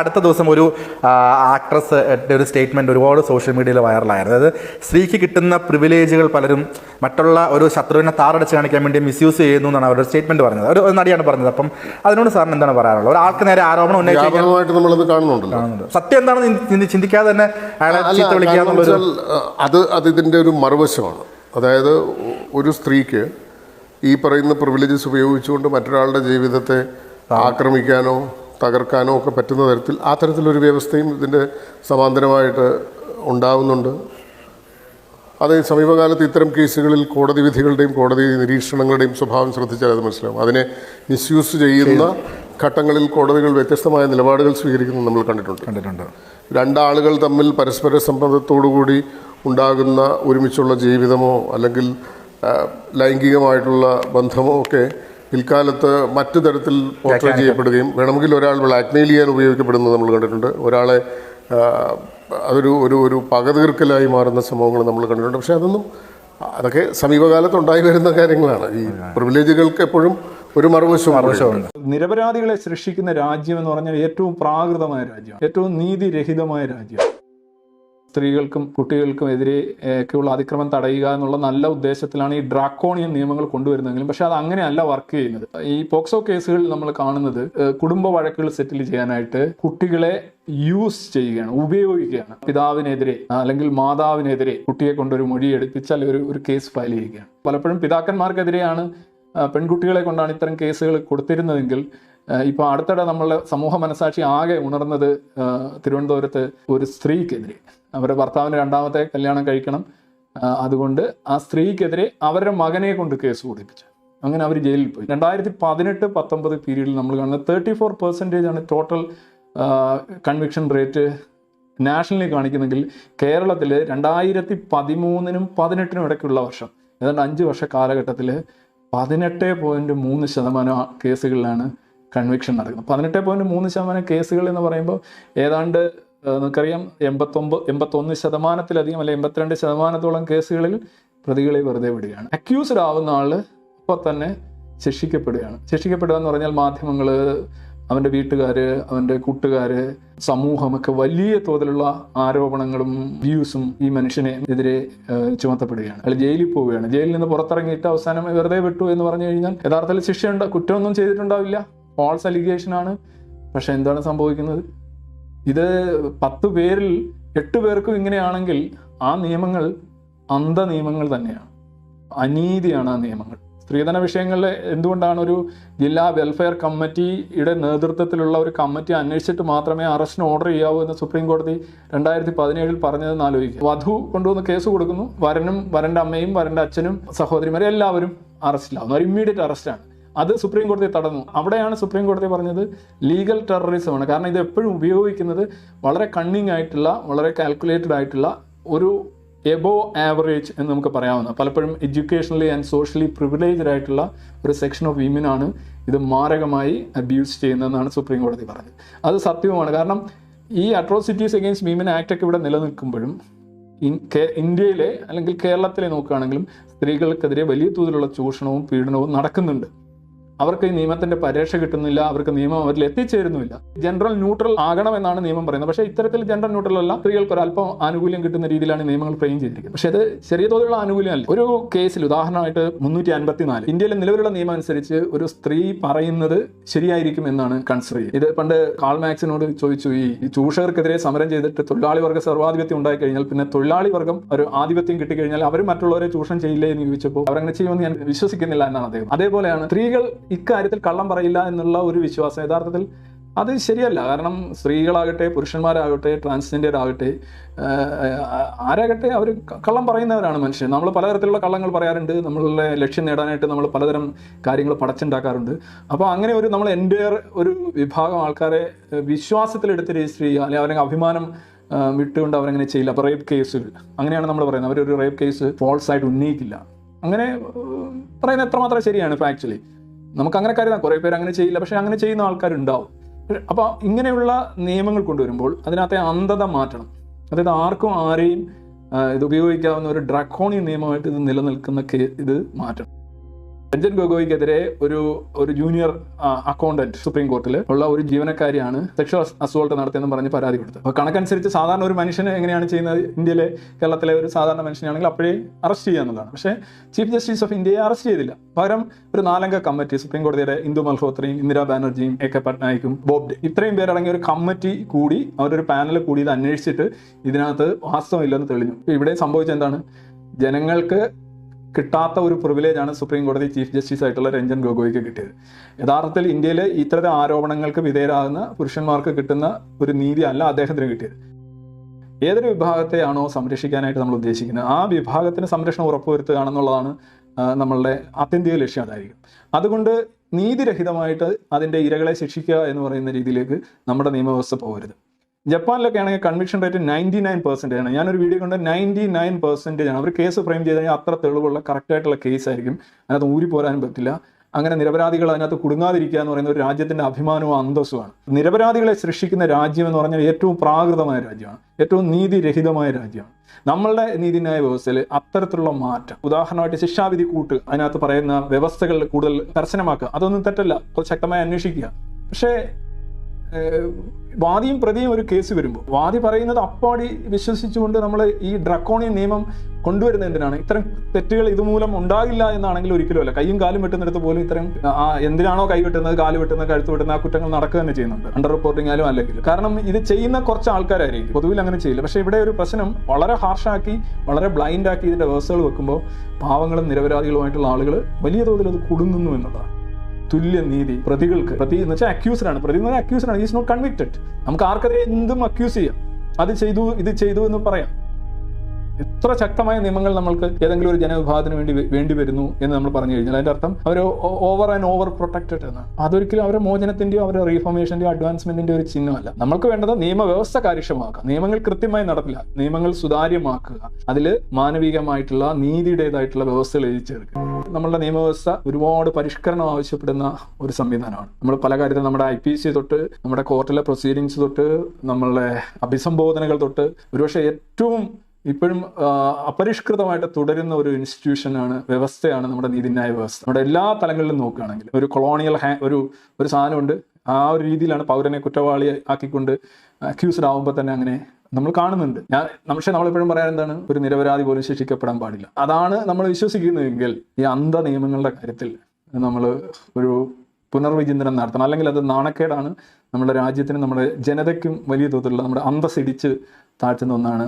അടുത്ത ദിവസം ഒരു ആക്ട്രസ് ഒരു സ്റ്റേറ്റ്മെൻറ്റ് ഒരുപാട് സോഷ്യൽ മീഡിയയിൽ വൈറലായിരുന്നു. അതായത് സ്ത്രീക്ക് കിട്ടുന്ന പ്രിവിലേജുകൾ പലരും മറ്റുള്ള ഒരു ശത്രുവിനെ താറടച്ച് കാണിക്കാൻ വേണ്ടി മിസ്യൂസ് ചെയ്യുന്നു എന്നാണ് അവരുടെ സ്റ്റേറ്റ്മെൻറ്റ് പറഞ്ഞത്. ഒരു നടിയാണ് പറഞ്ഞത്. അപ്പം അതിനോട് സാറിന് എന്താണ് പറയാനുള്ളത്? ഒരാൾക്ക് നേരെ ആരോപണം ഉന്നയിക്കുന്നത് സത്യം എന്താണെന്ന് ചിന്തിക്കാതെ തന്നെ അയാളെ ചീത്ത വിളിക്കുക അത് ഇതിൻ്റെ ഒരു മറുവശമാണ്. അതായത് ഒരു സ്ത്രീക്ക് ഈ പറയുന്ന പ്രിവിലേജസ് ഉപയോഗിച്ചുകൊണ്ട് മറ്റൊരാളുടെ ജീവിതത്തെ ആക്രമിക്കാനോ തകർക്കാനോ ഒക്കെ പറ്റുന്ന തരത്തിൽ ആ തരത്തിലൊരു വ്യവസ്ഥയും ഇതിൻ്റെ സമാന്തരമായിട്ട് ഉണ്ടാവുന്നുണ്ട്. അത് സമീപകാലത്ത് ഇത്തരം കേസുകളിൽ കോടതി വിധികളുടെയും കോടതി നിരീക്ഷണങ്ങളുടെയും സ്വഭാവം ശ്രദ്ധിച്ചാൽ അത് മനസ്സിലാവും. അതിനെ മിസ്യൂസ് ചെയ്യുന്ന ഘട്ടങ്ങളിൽ കോടതികൾ വ്യത്യസ്തമായ നിലപാടുകൾ സ്വീകരിക്കുന്നത് നമ്മൾ കണ്ടിട്ടുണ്ട്. രണ്ടാളുകൾ തമ്മിൽ പരസ്പര സമ്മതത്തോടുകൂടി ഉണ്ടാകുന്ന ഒരുമിച്ചുള്ള ജീവിതമോ അല്ലെങ്കിൽ ലൈംഗികമായിട്ടുള്ള ബന്ധമോ ഒക്കെ പിൽക്കാലത്ത് മറ്റു തരത്തിൽ പോർട്രേ ചെയ്യപ്പെടുകയും വേണമെങ്കിൽ ഒരാൾ ബ്ലാക്ക്മെയിൽ ചെയ്യാൻ ഉപയോഗിക്കപ്പെടുന്നത് നമ്മൾ കണ്ടിട്ടുണ്ട്. ഒരാളെ അതൊരു ഒരു ഒരു പകതീർക്കലായി മാറുന്ന സംഭവങ്ങൾ നമ്മൾ കണ്ടിട്ടുണ്ട്. പക്ഷേ അതൊക്കെ സമീപകാലത്ത് ഉണ്ടായി വരുന്ന കാര്യങ്ങളാണ്. ഈ പ്രിവിലേജുകൾക്ക് എപ്പോഴും ഒരു മറുവശമുണ്ട്. നിരപരാധികളെ സൃഷ്ടിക്കുന്ന രാജ്യം എന്ന് പറഞ്ഞാൽ ഏറ്റവും പ്രാകൃതമായ രാജ്യം, ഏറ്റവും നീതിരഹിതമായ രാജ്യം. സ്ത്രീകൾക്കും കുട്ടികൾക്കും എതിരെയൊക്കെയുള്ള അതിക്രമം തടയുക എന്നുള്ള നല്ല ഉദ്ദേശത്തിലാണ് ഈ ഡ്രാക്കോണിയൻ നിയമങ്ങൾ കൊണ്ടുവരുന്നതെങ്കിലും പക്ഷെ അത് അങ്ങനെയല്ല വർക്ക് ചെയ്യുന്നത്. ഈ പോക്സോ കേസുകൾ നമ്മൾ കാണുന്നത് കുടുംബ വഴക്കുകൾ സെറ്റിൽ ചെയ്യാനായിട്ട് കുട്ടികളെ യൂസ് ചെയ്യുകയാണ്, ഉപയോഗിക്കുകയാണ്. പിതാവിനെതിരെ അല്ലെങ്കിൽ മാതാവിനെതിരെ കുട്ടിയെ കൊണ്ടൊരു മൊഴി എടുപ്പിച്ചാൽ ഒരു കേസ് ഫയൽ ചെയ്യുകയാണ്. പലപ്പോഴും പിതാക്കന്മാർക്കെതിരെയാണ് പെൺകുട്ടികളെ കൊണ്ടാണ് ഇത്തരം കേസുകൾ കൊടുത്തിരുന്നതെങ്കിൽ ഇപ്പോൾ അടുത്തിടെ നമ്മളുടെ സമൂഹ മനസാക്ഷി ആകെ ഉണർന്നത് തിരുവനന്തപുരത്ത് ഒരു സ്ത്രീക്കെതിരെ, അവരുടെ ഭർത്താവിന് രണ്ടാമത്തെ കല്യാണം കഴിക്കണം, അതുകൊണ്ട് ആ സ്ത്രീക്കെതിരെ അവരുടെ മകനെ കൊണ്ട് കേസ് കൊടുപ്പിച്ചു. അങ്ങനെ അവർ ജയിലിൽ പോയി. 2018-19 പീരീഡിൽ നമ്മൾ കാണുന്നത് 34% ആണ് ടോട്ടൽ കൺവിക്ഷൻ റേറ്റ് നാഷണലി കാണിക്കുന്നെങ്കിൽ കേരളത്തിൽ 2013-നും 2018-നും ഇടയ്ക്കുള്ള വർഷം, ഏതാണ്ട് 5 വർഷ കാലഘട്ടത്തിൽ 18.3% കേസുകളിലാണ് കൺവിക്ഷൻ നടക്കുന്നത്. 18.3% കേസുകൾ എന്ന് പറയുമ്പോൾ ഏതാണ്ട് നമുക്കറിയാം 81% അല്ലെ 82% കേസുകളിൽ പ്രതികളെ വെറുതെ വിടുകയാണ്. അക്യൂസ്ഡ് ആവുന്ന ആള് അപ്പോൾ തന്നെ ശിക്ഷിക്കപ്പെടുകയാണ്. ശിക്ഷിക്കപ്പെടുക എന്ന് പറഞ്ഞാൽ മാധ്യമങ്ങൾ, അവൻ്റെ വീട്ടുകാർ, അവൻ്റെ കൂട്ടുകാർ, സമൂഹമൊക്കെ വലിയ തോതിലുള്ള ആരോപണങ്ങളും വ്യൂസും ഈ മനുഷ്യനെ എതിരെ ചുമത്തപ്പെടുകയാണ്. അയാൾ ജയിലിൽ പോവുകയാണ്. ജയിലിൽ നിന്ന് പുറത്തിറങ്ങിയിട്ട് അവസാനം വെറുതെ വിട്ടു എന്ന് പറഞ്ഞു കഴിഞ്ഞാൽ യഥാർത്ഥത്തിൽ കുറ്റമൊന്നും ചെയ്തിട്ടുണ്ടാവില്ല, ഫാൾസ് അലിഗേഷൻ ആണ്. പക്ഷെ എന്താണ് സംഭവിക്കുന്നത്? ഇത് 10 പേരിൽ 8 പേർക്കും ഇങ്ങനെയാണെങ്കിൽ ആ നിയമങ്ങൾ അന്ധ നിയമങ്ങൾ തന്നെയാണ്, അനീതിയാണ് ആ നിയമങ്ങൾ. സ്ത്രീധന വിഷയങ്ങളിൽ എന്തുകൊണ്ടാണ് ഒരു ജില്ലാ വെൽഫെയർ കമ്മിറ്റിയുടെ നേതൃത്വത്തിലുള്ള ഒരു കമ്മിറ്റി അന്വേഷിച്ചിട്ട് മാത്രമേ അറസ്റ്റിന് ഓർഡർ ചെയ്യാവൂ എന്ന് സുപ്രീം കോടതി 2017 പറഞ്ഞതെന്ന് ആലോചിക്കുക. വധു കൊണ്ടുവന്ന് കേസ് കൊടുക്കുന്നു, വരനും വരൻ്റെ അമ്മയും വരൻ്റെ അച്ഛനും സഹോദരിമാരും എല്ലാവരും അറസ്റ്റിലാവുന്നു. ഒരു ഇമ്മീഡിയറ്റ് അറസ്റ്റാണ്. അത് സുപ്രീം കോടതി തടഞ്ഞു. അവിടെയാണ് സുപ്രീം കോടതി പറഞ്ഞത് ലീഗൽ ടെററിസമാണ്. കാരണം ഇത് എപ്പോഴും ഉപയോഗിക്കുന്നത് വളരെ കണ്ണിങ് ആയിട്ടുള്ള, വളരെ കാൽക്കുലേറ്റഡ് ആയിട്ടുള്ള ഒരു എബോ ആവറേജ് എന്ന് നമുക്ക് പറയാവുന്ന, പലപ്പോഴും എഡ്യൂക്കേഷണലി ആൻഡ് സോഷ്യലി പ്രിവിലേജ്ഡ് ആയിട്ടുള്ള ഒരു സെക്ഷൻ ഓഫ് വിമനാണ് ഇത് മാരകമായി അബ്യൂസ് ചെയ്യുന്നതെന്നാണ് സുപ്രീം കോടതി പറഞ്ഞത്. അത് സത്യവുമാണ്. കാരണം ഈ അട്രോസിറ്റീസ് അഗെയിൻസ്റ്റ് വിമൻ ആക്ട് ഒക്കെ ഇവിടെ നിലനിൽക്കുമ്പോഴും ഇന്ത്യയിലെ അല്ലെങ്കിൽ കേരളത്തിലെ നോക്കുകയാണെങ്കിലും സ്ത്രീകൾക്കെതിരെ വലിയ തോതിലുള്ള ചൂഷണവും പീഡനവും നടക്കുന്നുണ്ട്. അവർക്ക് ഈ നിയമത്തിന്റെ പരിരക്ഷ കിട്ടുന്നില്ല, അവർക്ക് നിയമം അവരിൽ എത്തിച്ചേരുന്നില്ല. ജനറൽ ന്യൂട്രൽ ആകണമെന്നാണ് നിയമം പറയുന്നത്. പക്ഷേ ഇത്തരത്തിൽ ജനറൽ ന്യൂട്രൽ അല്ല, സ്ത്രീകൾക്ക് ഒരല്പം ആനുകൂല്യം കിട്ടുന്ന രീതിയിലാണ് നിയമങ്ങൾ ഫ്രെയിം ചെയ്തിരിക്കുന്നത്. പക്ഷേ ഇത് ചെറിയ തോതിലുള്ള ആനുകൂല്യം അല്ല. ഒരു കേസിൽ ഉദാഹരണമായിട്ട് 354 ഇന്ത്യയിലെ നിലവിലുള്ള നിയമം അനുസരിച്ച് ഒരു സ്ത്രീ പറയുന്നത് ശരിയായിരിക്കും എന്നാണ് കൺസിഡർ ചെയ്യുന്നത്. ഇത് പണ്ട് കാൾ മാക്സിനോട് ചോദിച്ചു, ഈ ചൂഷകർക്കെതിരെ സമരം ചെയ്തിട്ട് തൊഴിലാളി വർഗ്ഗ സർവാധിപത്യം ഉണ്ടായി കഴിഞ്ഞാൽ പിന്നെ തൊഴിലാളി വർഗ്ഗം ഒരു ആധിപത്യം കിട്ടിക്കഴിഞ്ഞാൽ അവർ മറ്റുള്ളവരെ ചൂഷണം ചെയ്യില്ലേ എന്ന് ചോദിച്ചപ്പോൾ അവരങ്ങനെ ചെയ്യുമെന്ന് ഞാൻ വിശ്വസിക്കുന്നില്ല എന്നാണ് അദ്ദേഹം. അതേപോലെയാണ് സ്ത്രീകൾ ഇക്കാര്യത്തിൽ കള്ളം പറയില്ല എന്നുള്ള ഒരു വിശ്വാസം യഥാർത്ഥത്തിൽ അത് ശരിയല്ല. കാരണം സ്ത്രീകളാകട്ടെ പുരുഷന്മാരാകട്ടെ ട്രാൻസ്ജെൻഡർ ആകട്ടെ ആരാകട്ടെ അവർ കള്ളം പറയുന്നവരാണ് മനുഷ്യൻ. നമ്മൾ പലതരത്തിലുള്ള കള്ളങ്ങൾ പറയാറുണ്ട്. നമ്മളുടെ ലക്ഷ്യം നേടാനായിട്ട് നമ്മൾ പലതരം കാര്യങ്ങൾ പടച്ചുണ്ടാക്കാറുണ്ട്. അപ്പോൾ അങ്ങനെ നമ്മൾ എൻ്റയർ ഒരു വിഭാഗം ആൾക്കാരെ വിശ്വാസത്തിലെടുത്ത് രജിസ്റ്റർ ചെയ്യുക, അല്ലെങ്കിൽ അവരെ അഭിമാനം വിട്ടുകൊണ്ട് അവരങ്ങനെ ചെയ്യില്ല. അപ്പോൾ റേപ്പ് കേസുകൾ അങ്ങനെയാണ് നമ്മൾ പറയുന്നത്. അവരൊരു റേപ്പ് കേസ് ഫോൾസ് ആയിട്ട് ഉന്നയിക്കില്ല. അങ്ങനെ പറയുന്നത് എത്രമാത്രം ശരിയാണ് ആക്ച്വലി? നമുക്ക് അങ്ങനെ കരുതാം, കുറേ പേര് അങ്ങനെ ചെയ്യില്ല, പക്ഷെ അങ്ങനെ ചെയ്യുന്ന ആൾക്കാരുണ്ടാവും. അപ്പോൾ ഇങ്ങനെയുള്ള നിയമങ്ങൾ കൊണ്ടുവരുമ്പോൾ അതിനകത്തെ അന്ധത മാറ്റണം. അതായത് ആർക്കും ആരെയും ഇത് ഉപയോഗിക്കാവുന്ന ഒരു ഡ്രാക്കോണിയൻ നിയമമായിട്ട് ഇത് നിലനിൽക്കുന്ന ഇത് മാറ്റണം. രഞ്ജൻ ഗൊഗോയ്ക്കെതിരെ ഒരു ജൂനിയർ അക്കൗണ്ടന്റ് സുപ്രീം കോർട്ടിൽ ഉള്ള ഒരു ജീവനക്കാരിയാണ് സെക്ഷൽ അസോൾട്ട് നടത്തിയെന്ന് പറഞ്ഞ് പരാതി കൊടുത്തത്. അപ്പോൾ കണക്കനുസരിച്ച് സാധാരണ ഒരു മനുഷ്യനെ എങ്ങനെയാണ് ചെയ്യുന്നത്, ഇന്ത്യയിലെ കേരളത്തിലെ ഒരു സാധാരണ മനുഷ്യനാണെങ്കിൽ അപ്പോഴേ അറസ്റ്റ് ചെയ്യാന്നുള്ളതാണ്. പക്ഷേ ചീഫ് ജസ്റ്റിസ് ഓഫ് ഇന്ത്യയെ അറസ്റ്റ് ചെയ്തില്ല. പകരം ഒരു 4 അംഗ കമ്മിറ്റി, സുപ്രീം കോടതിയുടെ ഇന്ദു മൽഹോത്രയും ഇന്ദിരാ ബാനർജിയും AK പട്നായിക്കും ബോബ്ഡെ ഇത്രയും പേരടങ്ങിയ ഒരു കമ്മിറ്റി കൂടി, അവരൊരു പാനൽ കൂടി ഇത് അന്വേഷിച്ചിട്ട് ഇതിനകത്ത് വാസ്തവമില്ലെന്ന് തെളിഞ്ഞു. ഇവിടെ സംഭവിച്ചത് എന്താണ്, ജനങ്ങൾക്ക് കിട്ടാത്ത ഒരു പ്രിവിലേജാണ് സുപ്രീം കോടതി ചീഫ് ജസ്റ്റിസ് ആയിട്ടുള്ള രഞ്ജൻ ഗൊഗോയ്ക്ക് കിട്ടിയത്. യഥാർത്ഥത്തിൽ ഇന്ത്യയിൽ ഇത്തരം ആരോപണങ്ങൾക്ക് വിധേയരാകുന്ന പുരുഷന്മാർക്ക് കിട്ടുന്ന ഒരു നീതി അല്ല അദ്ദേഹത്തിന് കിട്ടിയത്. ഏതൊരു വിഭാഗത്തെയാണോ സംരക്ഷിക്കാനായിട്ട് നമ്മൾ ഉദ്ദേശിക്കുന്നത്, ആ വിഭാഗത്തിന് സംരക്ഷണം ഉറപ്പുവരുത്തുകയാണെന്നുള്ളതാണ് നമ്മളുടെ ആത്യന്തിക ലക്ഷ്യം. അതായിരിക്കും. അതുകൊണ്ട് നീതിരഹിതമായിട്ട് അതിൻ്റെ ഇരകളെ ശിക്ഷിക്കുക എന്ന് പറയുന്ന രീതിയിലേക്ക് നമ്മുടെ നിയമവ്യവസ്ഥ പോകരുത്. ജപ്പാനിലൊക്കെ ആണെങ്കിൽ കൺവിക്ഷൻ റേറ്റ് 99% ആണ്. ഞാനൊരു വീഡിയോ കണ്ട് 99% ആണ്. അവർ കേസ് ഫ്രെയിം ചെയ്ത് കഴിഞ്ഞാൽ അത്ര തെളിവുള്ള കറക്റ്റായിട്ടുള്ള കേസ് ആയിരിക്കും. അതിനകത്ത് ഊരി പോരാനും പറ്റില്ല. അങ്ങനെ നിരപരാധികൾ അതിനകത്ത് കുടുങ്ങാതിരിക്കുക എന്ന് പറയുന്ന ഒരു രാജ്യത്തിൻ്റെ അഭിമാനവും അന്തസ്സുമാണ്. നിരപരാധികളെ സൃഷ്ടിക്കുന്ന രാജ്യം എന്ന് പറഞ്ഞാൽ ഏറ്റവും പ്രാകൃതമായ രാജ്യമാണ്, ഏറ്റവും നീതിരഹിതമായ രാജ്യമാണ്. നമ്മളുടെ നീതിന്യായ വ്യവസ്ഥയിൽ അത്തരത്തിലുള്ള മാറ്റം, ഉദാഹരണമായിട്ട് ശിക്ഷാവിധി കൂട്ട്, അതിനകത്ത് പറയുന്ന വ്യവസ്ഥകൾ കൂടുതൽ കർശനമാക്കുക, അതൊന്നും തെറ്റല്ല, ശക്തമായി അന്വേഷിക്കുക. പക്ഷേ വാദിയും പ്രതിയും ഒരു കേസ് വരുമ്പോൾ വാദി പറയുന്നത് അപ്പാടി വിശ്വസിച്ചുകൊണ്ട് നമ്മൾ ഈ ഡ്രക്കോണിയൻ നിയമം കൊണ്ടുവരുന്നത് എന്തിനാണ്? ഇത്തരം തെറ്റുകൾ ഇതുമൂലം ഉണ്ടാകില്ല എന്നാണെങ്കിൽ ഒരിക്കലും അല്ല. കൈയും കാലും വെട്ടുന്നിടത്ത് പോലും ഇത്തരം എന്തിനാണോ കൈ വെട്ടുന്നത്, കാല് വെട്ടുന്നത്, കഴുത്ത് വെട്ടുന്നത്, ആ കുറ്റങ്ങൾ നടക്കുക തന്നെ ചെയ്യുന്നുണ്ട്, അണ്ടർ റിപ്പോർട്ടിംഗ് ആയാലും അല്ലെങ്കിൽ. കാരണം ഇത് ചെയ്യുന്ന കുറച്ച് ആൾക്കാരായിരിക്കും, പൊതുവിൽ അങ്ങനെ ചെയ്യില്ല. പക്ഷേ ഇവിടെ ഒരു പ്രശ്നം വളരെ ഹാർഷാക്കി, വളരെ ബ്ലൈൻഡാക്കി ഇതിൻ്റെ വ്യവസ്ഥകൾ വെക്കുമ്പോൾ പാവങ്ങളും നിരപരാധികളുമായിട്ടുള്ള ആളുകൾ വലിയ തോതിൽ അത് കുടുങ്ങുന്നു എന്നുള്ളതാണ്. തുല്യ നീതി പ്രതികൾക്ക്, പ്രതി എന്ന് വെച്ചാൽ അക്യൂസ്ഡാണ്, പ്രതി എന്ന് പറഞ്ഞാൽ അക്യൂസ്ഡാണ്, ഈസ് നോട്ട് കൺവിക്റ്റഡ്. നമുക്ക് ആർക്കെതിരെ എന്തും അക്യൂസ് ചെയ്യാം, അത് ചെയ്തു ഇത് ചെയ്തു എന്ന് പറയാം. എത്ര ശക്തമായ നിയമങ്ങൾ നമ്മൾക്ക് ഏതെങ്കിലും ഒരു ജനവിഭാഗത്തിന് വേണ്ടി വരുന്നു എന്ന് നമ്മൾ പറഞ്ഞു കഴിഞ്ഞാൽ അതിൻ്റെ അർത്ഥം അവർ ഓവർ പ്രൊട്ടക്റ്റഡ് എന്നാണ്. അതൊരിക്കലും അവരുടെ മോചനത്തിൻ്റെയോ അവരുടെ റീഫോർമേഷൻ്റെയോ അഡ്വാൻസ്മെന്റിൻ്റെയോ ഒരു ചിഹ്നമല്ല. നമ്മൾക്ക് വേണ്ടത് നിയമവ്യവസ്ഥ കാര്യക്ഷമമാക്കുക, നിയമങ്ങൾ കൃത്യമായി നടപ്പിലാക്കുക, നിയമങ്ങൾ സുതാര്യമാക്കുക, അതിൽ മാനവികമായിട്ടുള്ള നീതിയുടേതായിട്ടുള്ള വ്യവസ്ഥകൾ എഴുതി ചേർക്കുക. നമ്മളുടെ നിയമവ്യവസ്ഥ ഒരുപാട് പരിഷ്കരണം ആവശ്യപ്പെടുന്ന ഒരു സംവിധാനമാണ്. നമ്മൾ പല കാര്യത്തിൽ നമ്മുടെ IPC തൊട്ട്, നമ്മുടെ കോർട്ടിലെ പ്രൊസീഡിങ്സ് തൊട്ട്, നമ്മളുടെ അഭിസംബോധനകൾ തൊട്ട്, ഒരുപക്ഷെ ഏറ്റവും ഇപ്പോഴും അപരിഷ്കൃതമായിട്ട് തുടരുന്ന ഒരു ഇൻസ്റ്റിറ്റ്യൂഷനാണ്, വ്യവസ്ഥയാണ് നമ്മുടെ നീതിന്യായ വ്യവസ്ഥ. നമ്മുടെ എല്ലാ തലങ്ങളിലും നോക്കുകയാണെങ്കിൽ ഒരു കൊളോണിയൽ ഒരു സാധനമുണ്ട്. ആ ഒരു രീതിയിലാണ് പൗരനെ കുറ്റവാളി ആക്കിക്കൊണ്ട് അക്യൂസ്ഡ് ആവുമ്പോൾ തന്നെ അങ്ങനെ നമ്മൾ കാണുന്നുണ്ട്. പക്ഷേ നമ്മളെപ്പോഴും പറയാൻ എന്താണ്, ഒരു നിരപരാധി പോലും ശിക്ഷിക്കപ്പെടാൻ പാടില്ല. അതാണ് നമ്മൾ വിശ്വസിക്കുന്നതെങ്കിൽ ഈ അന്ധ നിയമങ്ങളുടെ കാര്യത്തിൽ നമ്മൾ ഒരു പുനർവിചിന്തനം നടത്തണം. അല്ലെങ്കിൽ അത് നാണക്കേടാണ് നമ്മുടെ രാജ്യത്തിനും നമ്മുടെ ജനതയ്ക്കും വലിയ തോതിലുള്ള നമ്മുടെ അന്തസ്സിടിച്ച് താഴ്ത്തുന്ന ഒന്നാണ്.